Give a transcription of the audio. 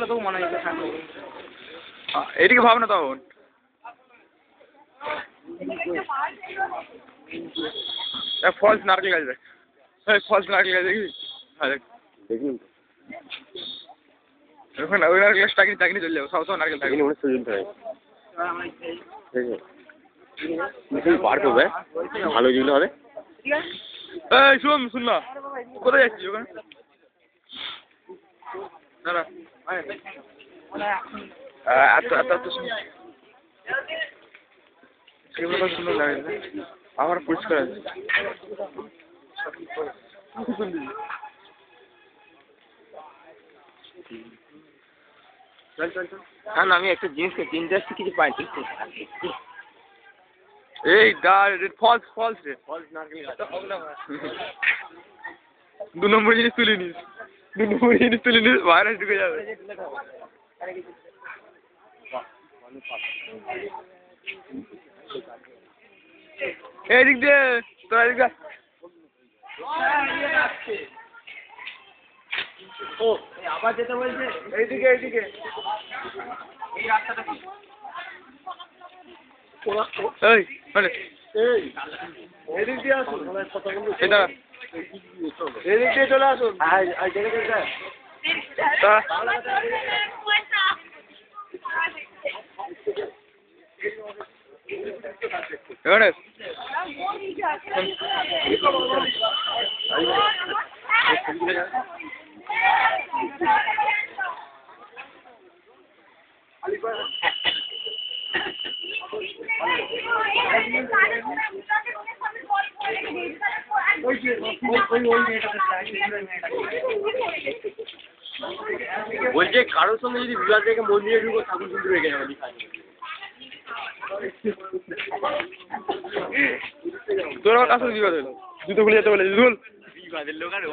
তো মনে হয় এদিকে ভাব না তখন ফলস নারকেল গাছ দেখ ফলস নারকেল গাছ দেখবি হ্যাঁ দেখবি ওখানে ওই নারকেল গাছ টাকিনি টাকিনি চলে যাবো সব সব নারকেল টাকিনি মনে চলতে হয় বার করবে ভালো যেগুলো হবে এই শুন শুন না কোথায় যাচ্ছিস ওখানে দাঁড়া এত এত এত সেগুলো তো সুন্দর লাগে আমার পরিষ্কার আছে হ্যাঁ না আমি একটা জিনিসকে চিনতে আসছি কিছু পাই ঠিক এই ফলস ফলস রে ফলস নারকেল দু নম্বর জিনিস তুলে নিস ভাইরাস ঢুকে যাবে এই দিক দিয়ে তোরা এদিক দিয়ে ও আবার যেতে বলছে এইদিকে এইদিকে এই রাস্তাটা কি এই মানে এদিক দিয়ে আসুন এটা এদিক দিয়ে চলে আসুন এবারে বলছে কারোর সঙ্গে যদি বিবাদ থেকে মন্দিরে ঢুকো ঠাকুর কিন্তু রেখে যাবে তোর আমার কাছে বিবাদ হলো জুতো খুলে যেতে বলে জুল বিবাদের লোক আর